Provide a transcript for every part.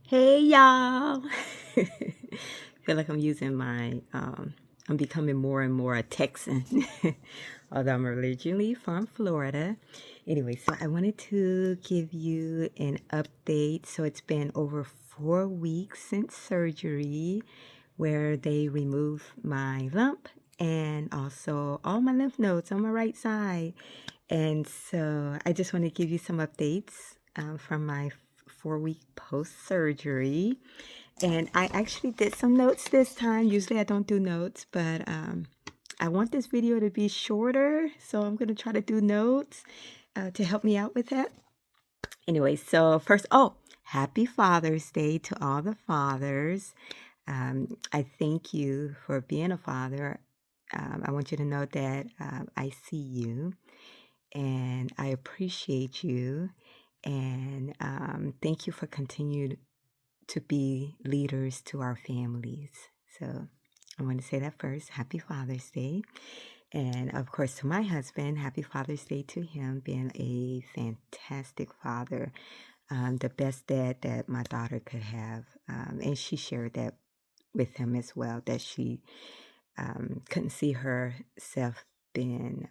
Hey y'all. Feel like I'm using I'm becoming more and more a Texan. Although I'm originally from Florida. Anyway, so I wanted to give you an update. So it's been over 4 weeks since surgery where they removed my lump and also all my lymph nodes on my right side. And so I just want to give you some updates from my 4 week post surgery. And I actually did some notes this time. Usually I don't do notes, but I want this video to be shorter. So I'm going to try to do notes to help me out with that. Anyway, so first, happy Father's Day to all the fathers. I thank you for being a father. I want you to know that I see you and I appreciate you. And thank you for continued to be leaders to our families. So I want to say that first. Happy Father's Day. And of course, to my husband, happy Father's Day to him, being a fantastic father, the best dad that my daughter could have. And she shared that with him as well, that she couldn't see herself being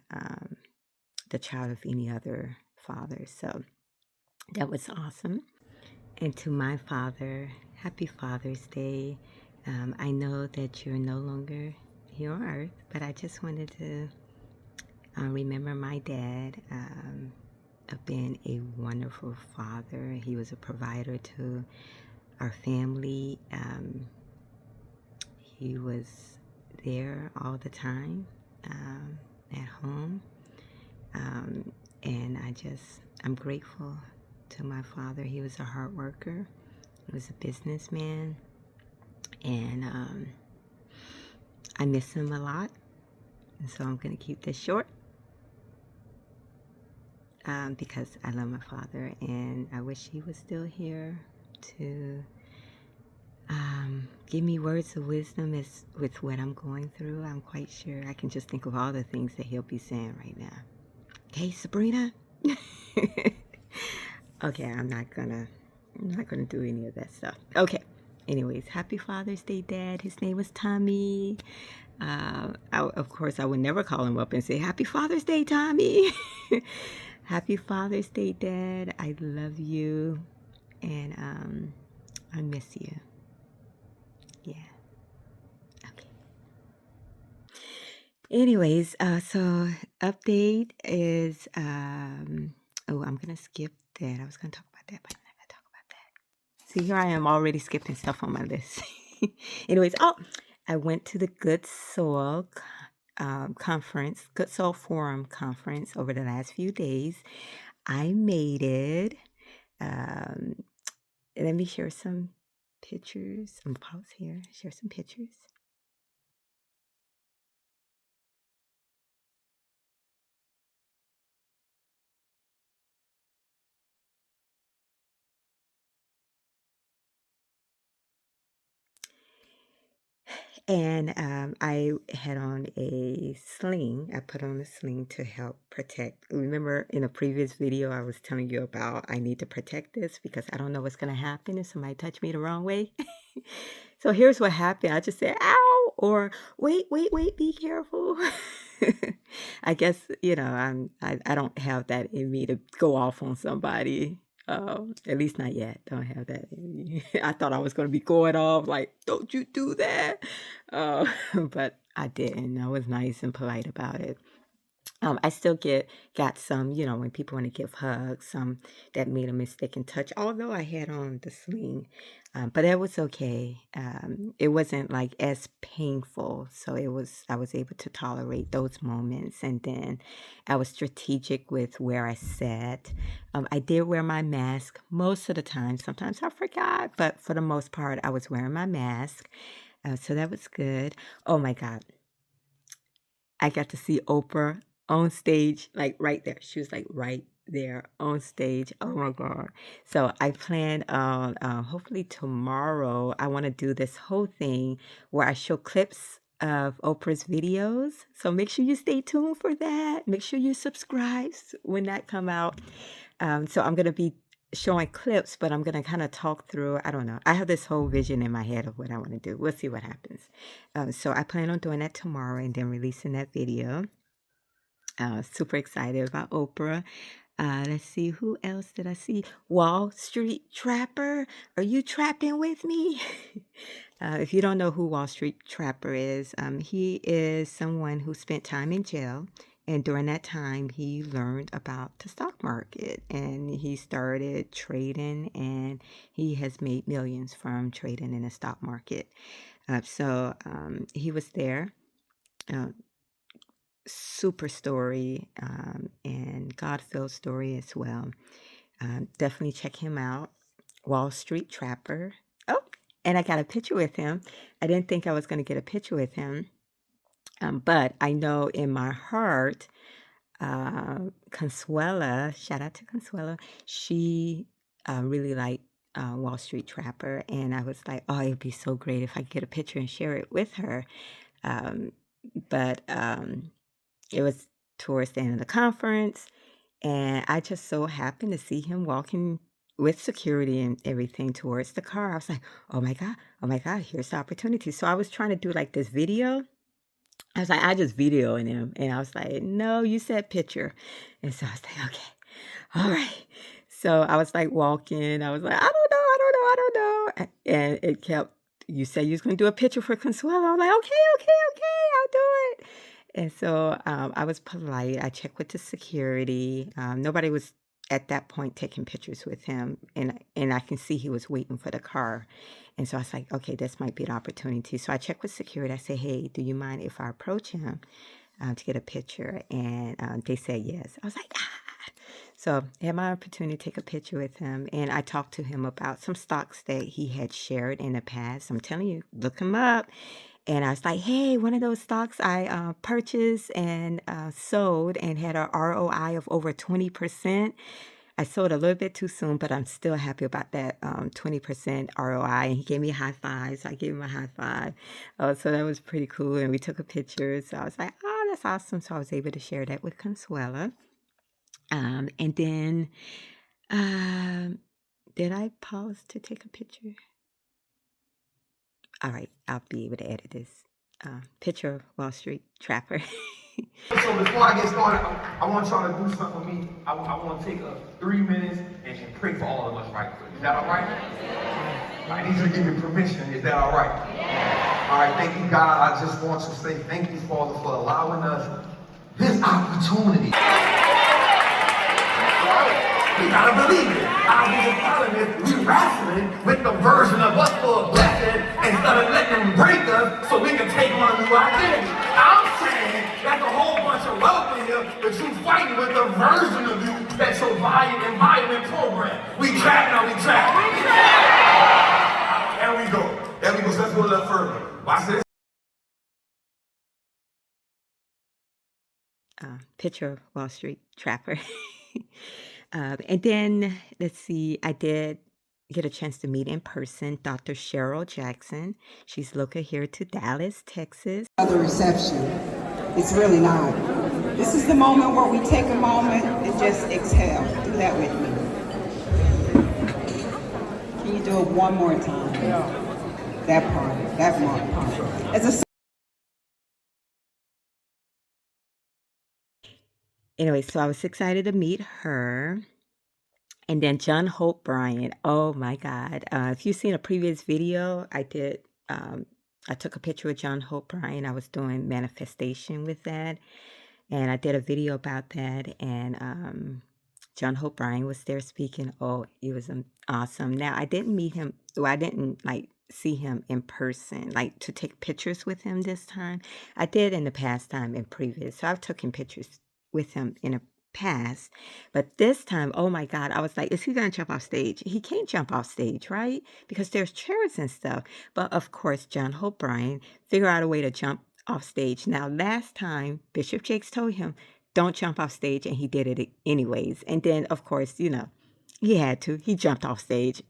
the child of any other father. So that was awesome. And to my father, happy Father's Day. I know that you're no longer here on earth, but I just wanted to remember my dad of being a wonderful father. He was a provider to our family. He was there all the time at home. And I'm grateful to my father. He was a hard worker. He was a businessman. And I miss him a lot. And so I'm going to keep this short because I love my father. And I wish he was still here to give me words of wisdom with what I'm going through. I'm quite sure I can just think of all the things that he'll be saying right now. Okay, Sabrina? Okay, I'm not gonna do any of that stuff. Okay. Anyways, happy Father's Day, Dad. His name was Tommy. Of course, I would never call him up and say, Happy Father's Day, Tommy. Happy Father's Day, Dad. I love you. And I miss you. Yeah. Okay. Anyways, so update is, I'm going to skip that. I was going to talk about that, but I'm not going to talk about that. See, here I am already skipping stuff on my list. Anyways, I went to the Good Soil conference, Good Soil Forum conference over the last few days. I made it. Let me share some pictures. I'm pause here. Share some pictures. And I had on a sling. I put on a sling to help protect. Remember in a previous video, I was telling you about I need to protect this because I don't know what's going to happen if somebody touch me the wrong way. So here's what happened. I just said, ow, or wait, be careful. I guess, I don't have that in me to go off on somebody. At least not yet. Don't have that in me. I thought I was going to be going off like, don't you do that. But I didn't. I was nice and polite about it. I still got some, when people want to give hugs, some that made a mistaken touch, although I had on the sling. But that was okay. It wasn't like as painful. So I was able to tolerate those moments. And then I was strategic with where I sat. I did wear my mask most of the time. Sometimes I forgot, but for the most part, I was wearing my mask. So that was good. Oh my God. I got to see Oprah on stage, like right there. She was like right there on stage. Oh my God. So I plan on hopefully tomorrow, I want to do this whole thing where I show clips of Oprah's videos. So make sure you stay tuned for that. Make sure you subscribe when that come out. So I'm going to be showing clips, but I'm gonna kind of talk through. I don't know. I have this whole vision in my head of what I want to do. We'll see what happens. So I plan on doing that tomorrow and then releasing that video. Super excited about Oprah. Let's see, who else did I see? Wall Street Trapper. Are you trapping with me? If you don't know who Wall Street Trapper is, he is someone who spent time in jail. And during that time, he learned about the stock market and he started trading, and he has made millions from trading in the stock market. So he was there. Uh, Super story, and God-filled story as well. Definitely check him out. Wall Street Trapper. Oh, and I got a picture with him. I didn't think I was going to get a picture with him, but I know in my heart, Consuela, shout out to Consuela, she really liked Wall Street Trapper, and I was like, oh, it'd be so great if I could get a picture and share it with her. But it was towards the end of the conference, and I just so happened to see him walking with security and everything towards the car. I was like, oh my God, here's the opportunity. So I was trying to do like this video. I was like, I just videoing him. And I was like, no, you said picture. And so I was like, okay, all right. So I was like walking. I was like, I don't know. And it kept, you said you was going to do a picture for Consuelo. I was like, okay, I'll do it. And so I was polite. I checked with the security. Nobody was at that point taking pictures with him. And I can see he was waiting for the car. And so I was like, okay, this might be an opportunity. So I checked with security. I said, hey, do you mind if I approach him to get a picture? And they said yes. I was like, ah. So I had my opportunity to take a picture with him. And I talked to him about some stocks that he had shared in the past. I'm telling you, look him up. And I was like, hey, one of those stocks I purchased and sold and had a ROI of over 20%. I sold a little bit too soon, but I'm still happy about that 20% ROI. And he gave me a high five, so I gave him a high five. So that was pretty cool. And we took a picture. So I was like, oh, that's awesome. So I was able to share that with Consuela. And then, did I pause to take a picture? All right, I'll be able to edit this picture of Wall Street Trapper. So before I get started, I want y'all to do something for me. I want to take 3 minutes and pray for all of us right quick. Is that all right? I need you to give me permission. Is that all right? All right, thank you, God. I just want to say thank you, Father, for allowing us this opportunity. We gotta believe it. I was just telling it, we wrestling with the version of us for a blessing instead of letting them break us so we can take on a new identity. I'm saying that's a whole bunch of wealth in here, but you fighting with the version of you that's your environment program. We trapped, now we trapped. There we go. There we go. So let's go a little further. Watch this. Picture of Wall Street Trapper. And then, let's see, I did get a chance to meet in person Dr. Cheryl Jackson. She's local here to Dallas, Texas. The reception. It's really not. This is the moment where we take a moment and just exhale. Do that with me. Can you do it one more time? Yeah. That part. That part. As a Anyway, so I was excited to meet her. And then John Hope Bryant. Oh my God. If you've seen a previous video, I took a picture with John Hope Bryant. I was doing manifestation with that. And I did a video about that. And John Hope Bryant was there speaking. Oh, he was awesome. Now, I didn't meet him. Well, I didn't see him in person, like to take pictures with him this time. I did in the past time in previous. So I've taken pictures with him in a past, but this time, oh my God, I was like, is he gonna jump off stage? He can't jump off stage, right? Because there's chairs and stuff. But of course, John Hope Bryant figured out a way to jump off stage. Now, last time, Bishop Jakes told him, don't jump off stage, and he did it anyways. And then, of course, he had to. He jumped off stage.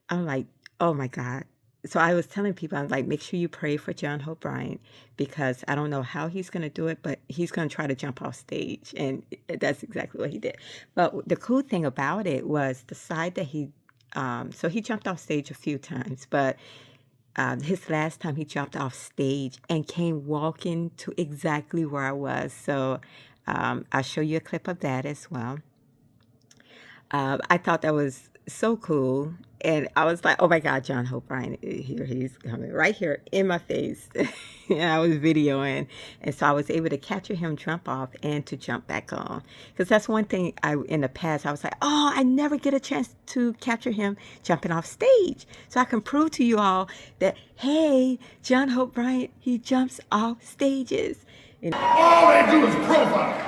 I'm like, oh my God, so I was telling people, I'm like, make sure you pray for John Hope Bryant, because I don't know how he's going to do it, but he's going to try to jump off stage. And that's exactly what he did. But the cool thing about it was the side that so he jumped off stage a few times, but his last time he jumped off stage and came walking to exactly where I was. So I'll show you a clip of that as well. I thought that was so cool. And I was like, oh my God, John Hope Bryant, here he's coming right here in my face. And I was videoing. And so I was able to capture him jump off and to jump back on. Because that's one thing in the past, I was like, oh, I never get a chance to capture him jumping off stage. So I can prove to you all that, hey, John Hope Bryant, he jumps off stages. All they do is profile.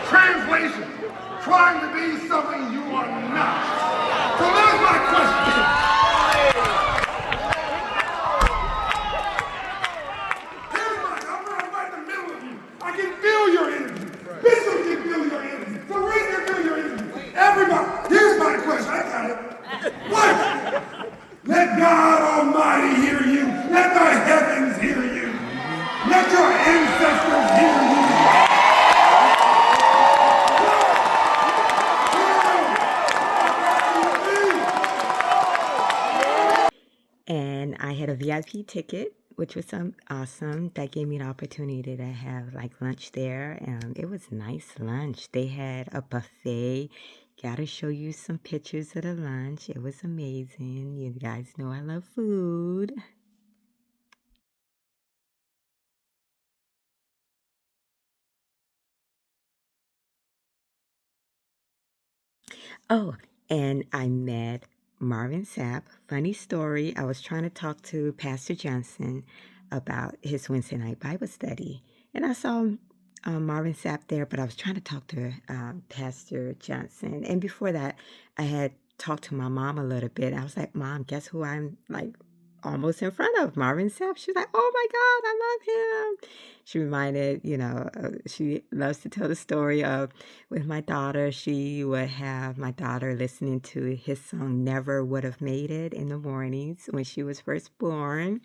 Translation, trying to be something you are not. So there's my question. I'm right in the middle of you. I can feel your energy. Bishop can feel your energy. Teresa can feel your energy. Everybody, here's my question. I got it. What? Let God Almighty hear you. Let the heavens hear you. Let your ancestors hear you. And I had a VIP ticket, which was awesome. That gave me the opportunity to have like lunch there. It was nice lunch. They had a buffet. Gotta show you some pictures of the lunch. It was amazing. You guys know I love food. Oh, and I met Marvin Sapp. Funny story. I was trying to talk to Pastor Johnson about his Wednesday night Bible study. And I saw Marvin Sapp there, but I was trying to talk to Pastor Johnson. And before that, I had talked to my mom a little bit. I was like, Mom, guess who I'm like almost in front of? Marvin Sapp. She's like, oh my God, I love him. She reminded, she loves to tell the story of with my daughter. She would have my daughter listening to his song Never Would Have Made It in the mornings when she was first born.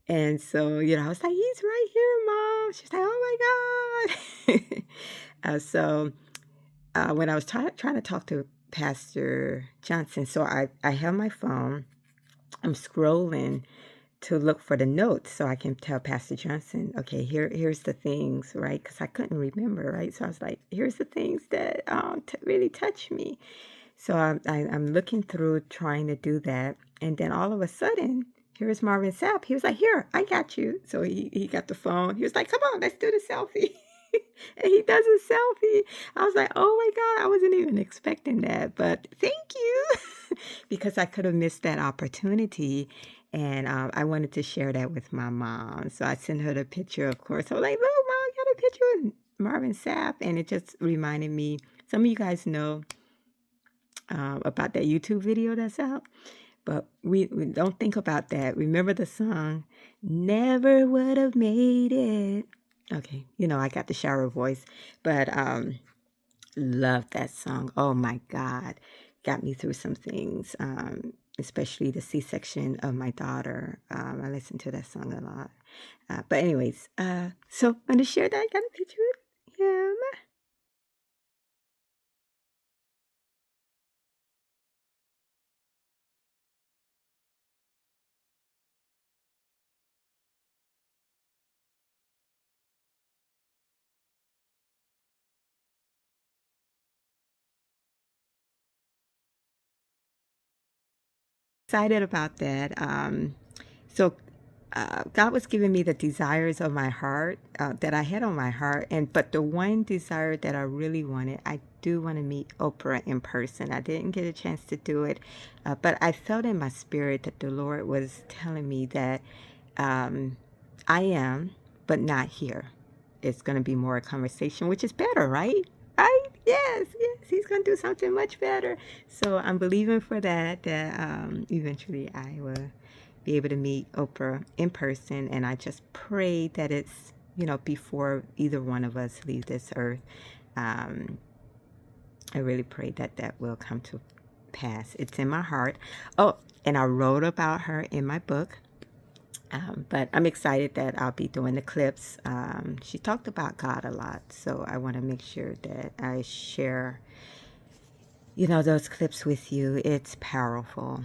And so, I was like, he's right here, Mom. She's like, oh my God. So when I was trying to talk to Pastor Johnson, so I held my phone. I'm scrolling to look for the notes so I can tell Pastor Johnson, okay, here's the things, right? Because I couldn't remember, right? So I was like, here's the things that really touched me. So I'm looking through trying to do that. And then all of a sudden, here's Marvin Sapp. He was like, here, I got you. So he got the phone. He was like, come on, let's do the selfie. And he does a selfie. I was like, oh my God, I wasn't even expecting that. But thank you, because I could have missed that opportunity. And I wanted to share that with my mom. So I sent her the picture, of course. I was like, look, Mom, I got a picture of Marvin Sapp. And it just reminded me, some of you guys know about that YouTube video that's out. But we don't think about that. Remember the song, Never Would Have Made It. Okay, I got the shower voice, but love that song. Oh my God, got me through some things, especially the C-section of my daughter. I listen to that song a lot. But anyways, so I'm going to share that. I got a picture with him. Excited about that. So God was giving me the desires of my heart that I had on my heart, but the one desire that I really wanted, I do want to meet Oprah in person. I didn't get a chance to do it, but I felt in my spirit that the Lord was telling me that I am, but not here. It's going to be more a conversation, which is better, right? Right? Yes, he's going to do something much better. So I'm believing for that eventually I will be able to meet Oprah in person. And I just pray that it's, before either one of us leave this earth. I really pray that will come pass. It's in my heart. Oh, and I wrote about her in my book. But I'm excited that I'll be doing the clips. She talked about God a lot, so I want to make sure that I share, those clips with you. It's powerful.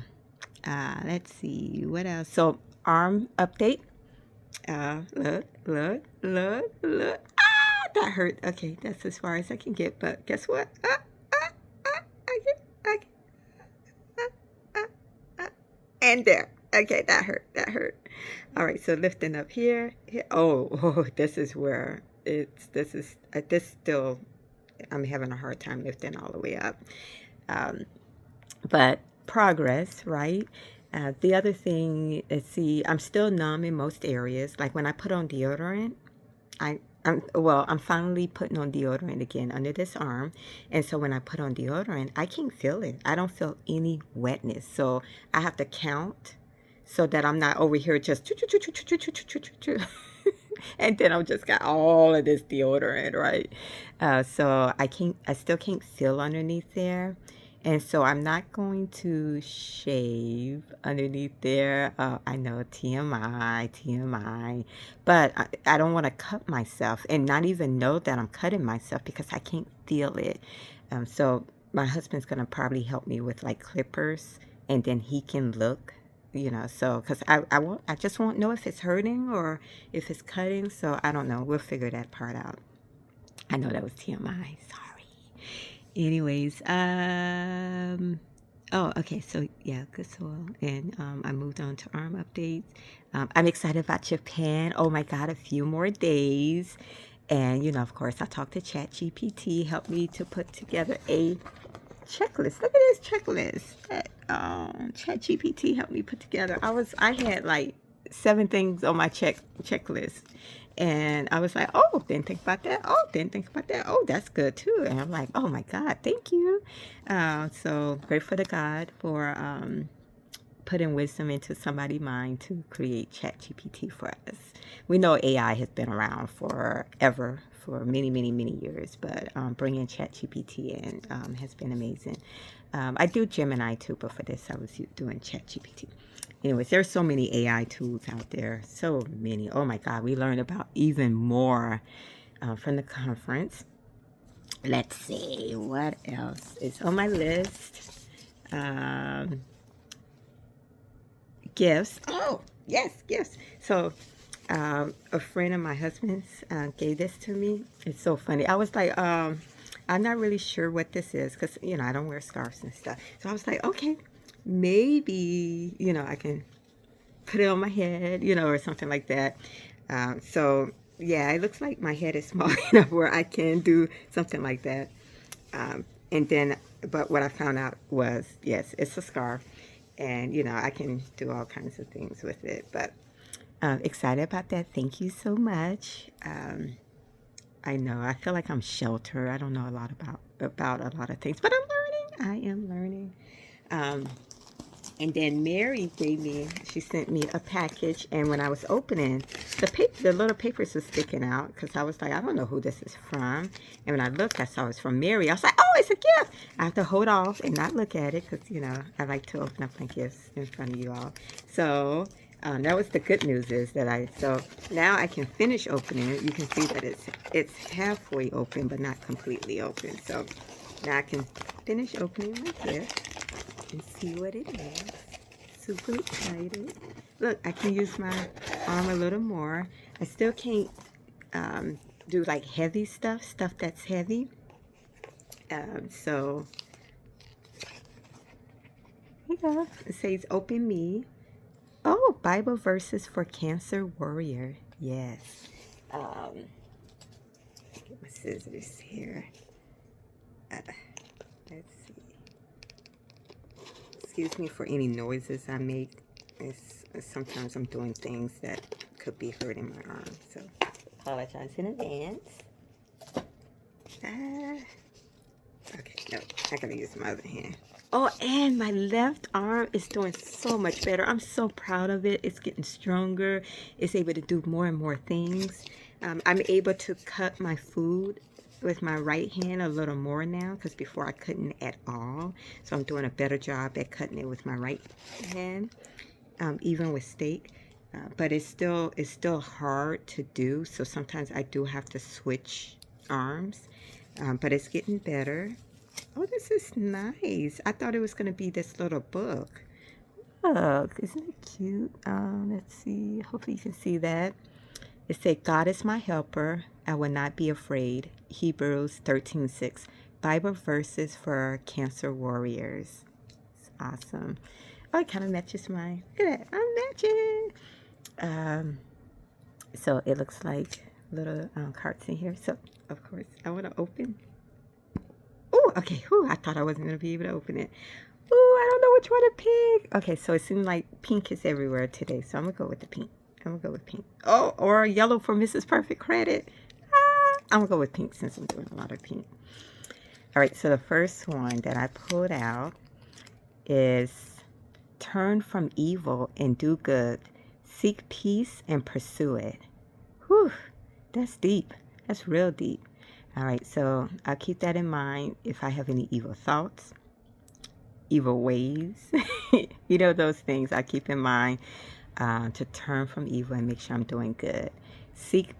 Let's see, what else? So, arm update. Look. Ah, that hurt. Okay, that's as far as I can get, but guess what? And there. Okay, that hurt. All right, so lifting up here. Oh, this is where this still, I'm having a hard time lifting all the way up. But progress, right? The other thing is, see, I'm still numb in most areas. Like when I put on deodorant, I'm finally putting on deodorant again under this arm. And so when I put on deodorant, I can't feel it. I don't feel any wetness. So I have to count so that I'm not over here just and then I've just got all of this deodorant, right? So I still can't feel underneath there. And so I'm not going to shave underneath there. I know, TMI, but I don't want to cut myself and not even know that I'm cutting myself because I can't feel it. So my husband's going to probably help me with like clippers, and then he can look, so because I just won't know if it's hurting or if it's cutting. So I don't know. We'll figure that part out. I know that was TMI. Sorry. Anyways, okay, so yeah, good soil, and I moved on to arm updates. I'm excited about Japan. Oh my God, a few more days, and of course, I talked to ChatGPT, helped me to put together a checklist. Look at this checklist that ChatGPT helped me put together. I had like 7 things on my checklist. And I was like, oh, didn't think about that. Oh, didn't think about that. Oh, that's good too. And I'm like, oh my God, thank you. So grateful to God for putting wisdom into somebody's mind to create ChatGPT for us. We know AI has been around forever, for many, many, many years, but bringing ChatGPT in has been amazing. I do Gemini too, but for this I was doing ChatGPT. Anyways, there's so many AI tools out there. So many. Oh my God, we learned about even more from the conference. Let's see, what else is on my list? Gifts. Oh, yes, gifts. So a friend of my husband's gave this to me. It's so funny. I was like, I'm not really sure what this is because, I don't wear scarves and stuff. So I was like, okay, maybe, I can put it on my head, or something like that. So, yeah, it looks like my head is small enough where I can do something like that. But what I found out was, yes, it's a scarf. And, I can do all kinds of things with it. But excited about that. Thank you so much. I know, I feel like I'm sheltered. I don't know a lot about a lot of things, but I'm learning. I am learning. And then Mary she sent me a package, and when I was opening, the little papers were sticking out, because I was like, I don't know who this is from. And when I looked, I saw it was from Mary. I was like, oh, it's a gift. I have to hold off and not look at it, because, I like to open up my gifts in front of you all. So that was the good news, is that so now I can finish opening it. You can see that it's halfway open, but not completely open. So now I can finish opening my gift and see what it is. Super excited. Look, I can use my arm a little more. I still can't do like heavy stuff that's heavy. So here you go. It says open me. Oh, Bible verses for Cancer Warrior. Yes. Get my scissors here. Let's see. Excuse me for any noises I make. Sometimes I'm doing things that could be hurting my arm, so apologize in advance. Okay, no, I gotta use my other hand. Oh, and my left arm is doing so much better. I'm so proud of it. It's getting stronger. It's able to do more and more things. I'm able to cut my food with my right hand a little more now, because before I couldn't at all. So I'm doing a better job at cutting it with my right hand, even with steak. But it's still hard to do. So sometimes I do have to switch arms. But it's getting better. Oh, this is nice. I thought it was going to be this little book. Look, isn't it cute? Let's see. Hopefully you can see that. It said, God is my helper. I will not be afraid. Hebrews 13:6. Bible verses for Cancer warriors. It's awesome. Oh, it kind of matches mine. Look at that. I'm matching. So it looks like little cards in here. So, of course, I want to open. Oh, okay. Whew, I thought I wasn't going to be able to open it. Oh, I don't know which one to pick. Okay, so it seems like pink is everywhere today. So I'm going to go with the pink. I'm going to go with pink. Oh, or yellow for Mrs. Perfect Credit. I'm going to go with pink since I'm doing a lot of pink. All right, so the first one that I pulled out is turn from evil and do good. Seek peace and pursue it. Whew, that's deep. That's real deep. All right, so I'll keep that in mind if I have any evil thoughts, evil ways. You know, those things I keep in mind. To turn from evil and make sure I'm doing good. Seek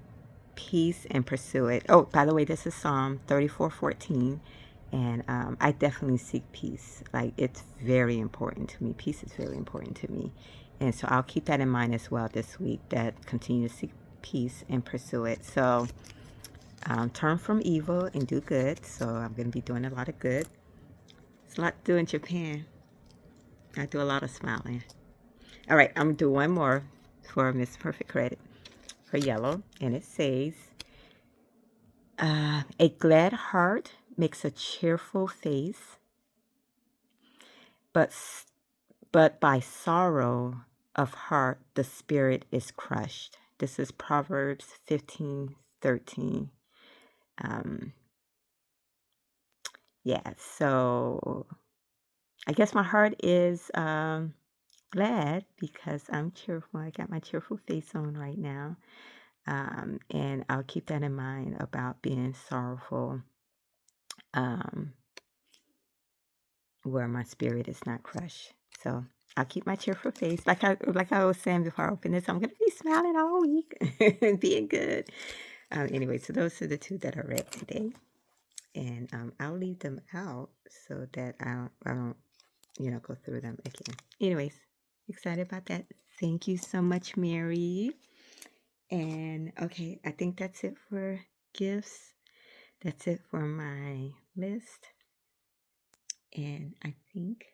peace and pursue it. Oh, by the way, this is Psalm 34:14. And I definitely seek peace. Like, it's very important to me. Peace is very important to me. And so I'll keep that in mind as well this week, that continue to seek peace and pursue it. So turn from evil and do good. So I'm going to be doing a lot of good. It's a lot to do in Japan. I do a lot of smiling. All right, I'm going to do one more for Miss Perfect Credit for yellow. And it says, a glad heart makes a cheerful face, but by sorrow of heart the spirit is crushed. This is Proverbs 15:13. Yeah, so I guess my heart is glad because I'm cheerful. I got my cheerful face on right now. And I'll keep that in mind about being sorrowful, where my spirit is not crushed. So I'll keep my cheerful face. Like I was saying before I open this, I'm going to be smiling all week and being good. Anyway, so those are the two that are read today. And I'll leave them out so that I don't go through them again. Anyways, excited about that. Thank you so much, Mary. And okay, I think that's it for gifts. That's it for my list. And I think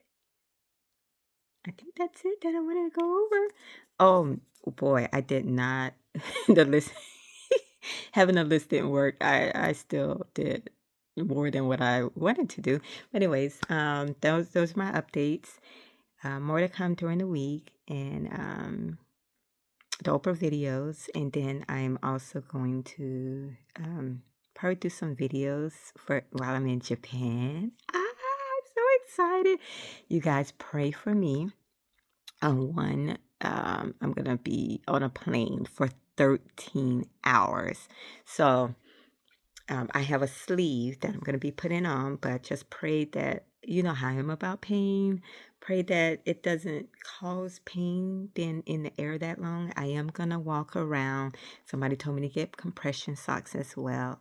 that's it that I want to go over. Oh boy, I did not. The list, having a list didn't work. I still did more than what I wanted to do. But anyways, those are my updates. More to come during the week, and the Oprah videos, and then I'm also going to probably do some videos for while I'm in Japan. I'm so excited. You guys pray for me. I'm gonna be on a plane for 13 hours. So I have a sleeve that I'm gonna be putting on, but just pray that, you know how I am about pain. Pray that it doesn't cause pain being in the air that long. I am gonna walk around. Somebody told me to get compression socks as well.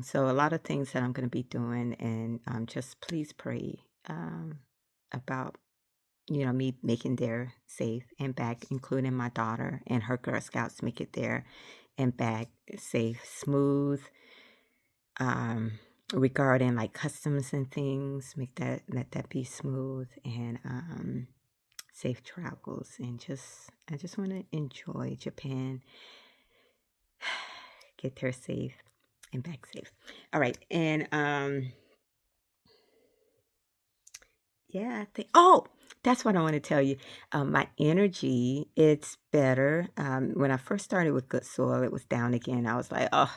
So a lot of things that I'm gonna be doing, and just please pray about me making there safe and back, including my daughter and her Girl Scouts make it there and back safe, smooth. Regarding like customs and things, let that be smooth, and safe travels, and I just want to enjoy Japan, get there safe and back safe. All right, and yeah, I think. Oh, that's what I want to tell you. My energy, it's better. When I first started with Good Soil, it was down again. I was like, oh,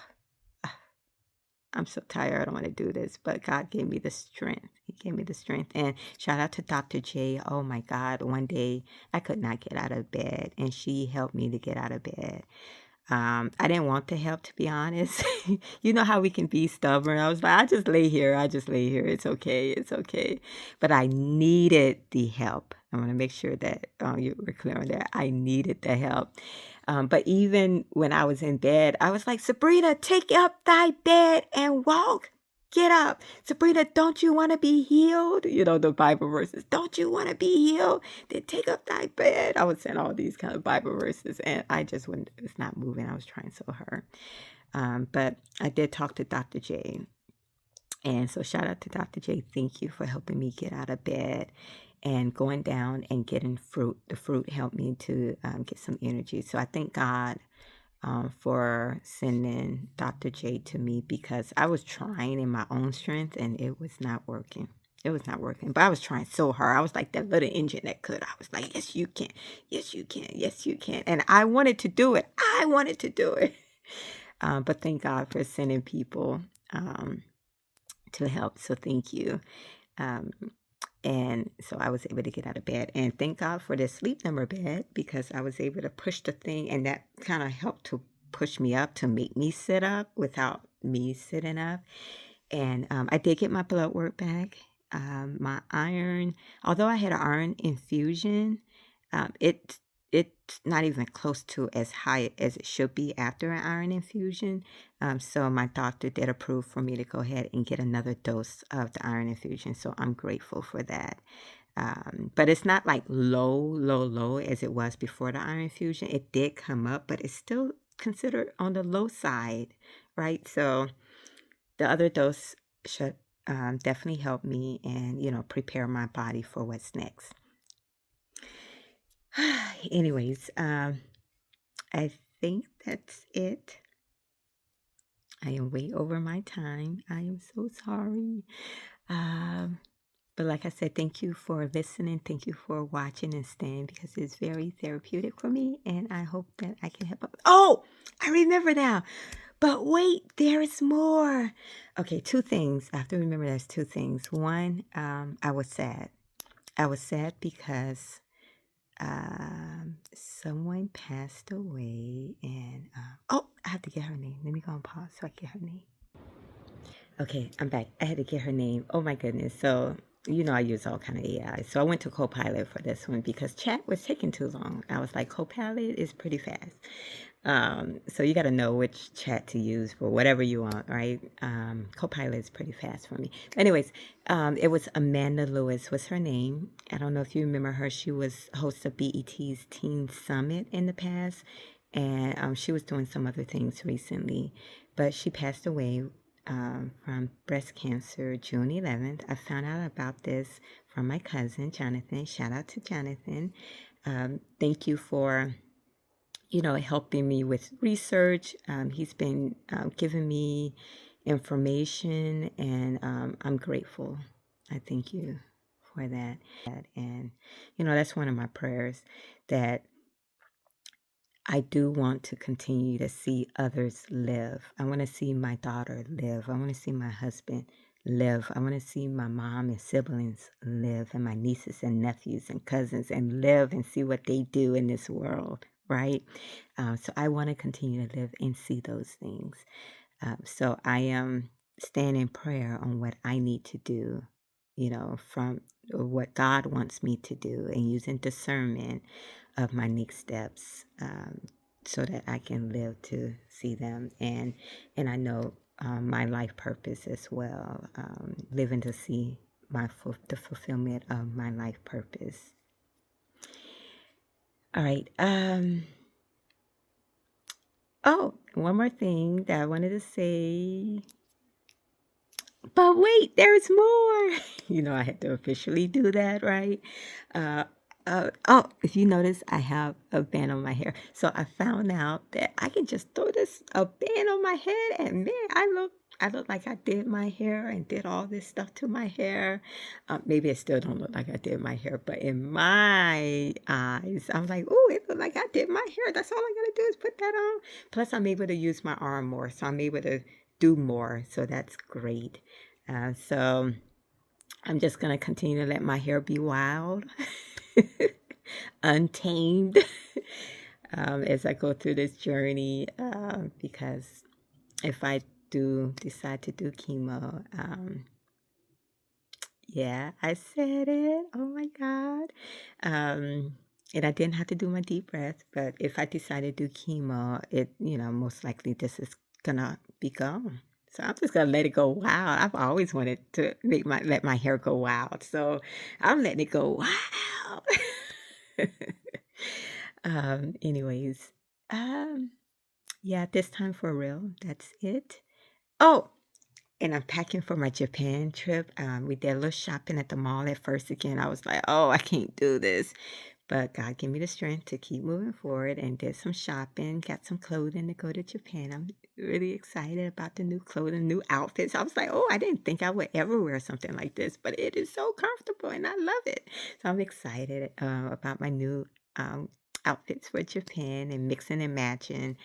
I'm so tired. I don't want to do this. But God gave me the strength. He gave me the strength. And shout out to Dr. J. Oh my God. One day I could not get out of bed, and she helped me to get out of bed. I didn't want the help, to be honest. You know how we can be stubborn. I was like, I just lay here. I just lay here. It's okay. It's okay. But I needed the help. I want to make sure that you were clear on that. I needed the help. But even when I was in bed, I was like, Sabrina, take up thy bed and walk. Get up. Sabrina, don't you want to be healed? You know, the Bible verses. Don't you want to be healed? Then take up thy bed. I was saying all these kind of Bible verses, and I just wouldn't, it's not moving. I was trying so hard. But I did talk to Dr. J. And so shout out to Dr. J. Thank you for helping me get out of bed and going down and getting fruit. The fruit helped me to get some energy. So I thank God for sending Dr. J to me, because I was trying in my own strength and it was not working. It was not working, but I was trying so hard. I was like that little engine that could. I was like, yes, you can. Yes, you can. Yes, you can. And I wanted to do it. I wanted to do it. But thank God for sending people to help. So thank you. Um, and so I was able to get out of bed, and thank God for the sleep number bed, because I was able to push the thing, and that kind of helped to push me up, to make me sit up without me sitting up. And I did get my blood work back. My iron, although I had an iron infusion, it's not even close to as high as it should be after an iron infusion. So my doctor did approve for me to go ahead and get another dose of the iron infusion. So I'm grateful for that. But it's not like low as it was before the iron infusion. It did come up, but it's still considered on the low side, right? So the other dose should definitely help me and, prepare my body for what's next. Anyways, I think that's it. I am way over my time. I am so sorry. But like I said, thank you for listening. Thank you for watching and staying, because it's very therapeutic for me. And I hope that I can help. Oh, I remember now. But wait, there is more. Okay, two things. I have to remember there's two things. One, I was sad. I was sad because someone passed away, and I have to get her name. Let me go on pause so I get her name. Okay, I'm back. I had to get her name. Oh my goodness. So I use all kind of AI. So I went to Copilot for this one because chat was taking too long. I was like, Copilot is pretty fast. So you got to know which chat to use for whatever you want, right? Copilot is pretty fast for me. Anyways, it was Amanda Lewis was her name. I don't know if you remember her. She was host of BET's Teen Summit in the past, and she was doing some other things recently, but she passed away from breast cancer June 11th. I found out about this from my cousin, Jonathan. Shout out to Jonathan. Thank you for helping me with research. He's been giving me information, and I'm grateful. I thank you for that. And, that's one of my prayers, that I do want to continue to see others live. I want to see my daughter live. I want to see my husband live. I want to see my mom and siblings live, and my nieces and nephews and cousins and live, and see what they do in this world, right? So I want to continue to live and see those things. So I am staying in prayer on what I need to do, from what God wants me to do, and using discernment of my next steps, so that I can live to see them. And I know my life purpose as well, living to see the fulfillment of my life purpose. All right. One more thing that I wanted to say. But wait, there's more. I had to officially do that, right? If you notice, I have a band on my hair. So I found out that I can just throw a band on my head, and man, I look like I did my hair and did all this stuff to my hair. Maybe it still don't look like I did my hair, but in my eyes, I'm like, oh, it looked like I did my hair. That's all I gotta do is put that on. Plus, I'm able to use my arm more, so I'm able to do more. So that's great. So I'm just gonna continue to let my hair be wild. Untamed. as I go through this journey, because if I do decide to do chemo, yeah, I said it. Oh my God. And I didn't have to do my deep breath, but if I decide to do chemo, most likely this is gonna be gone. So I'm just gonna let it go wild. I've always wanted to let my hair go wild. So I'm letting it go wild. Anyways, um, yeah, this time for real. That's it. Oh, and I'm packing for my Japan trip. We did a little shopping at the mall at first again. I was like, oh, I can't do this. But God gave me the strength to keep moving forward and did some shopping, got some clothing to go to Japan. I'm really excited about the new clothing, new outfits. I was like, oh, I didn't think I would ever wear something like this, but it is so comfortable and I love it. So I'm excited about my new outfits for Japan and mixing and matching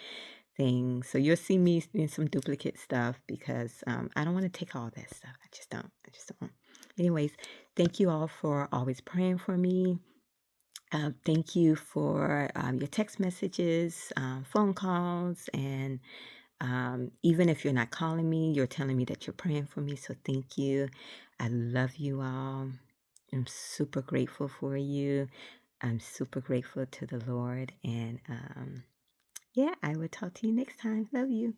things. So you'll see me in some duplicate stuff because I don't want to take all that stuff. I just don't. I just don't. Anyways, thank you all for always praying for me. Thank you for your text messages, phone calls, and even if you're not calling me, you're telling me that you're praying for me. So thank you. I love you all. I'm super grateful for you. I'm super grateful to the Lord. And yeah, I will talk to you next time. Love you.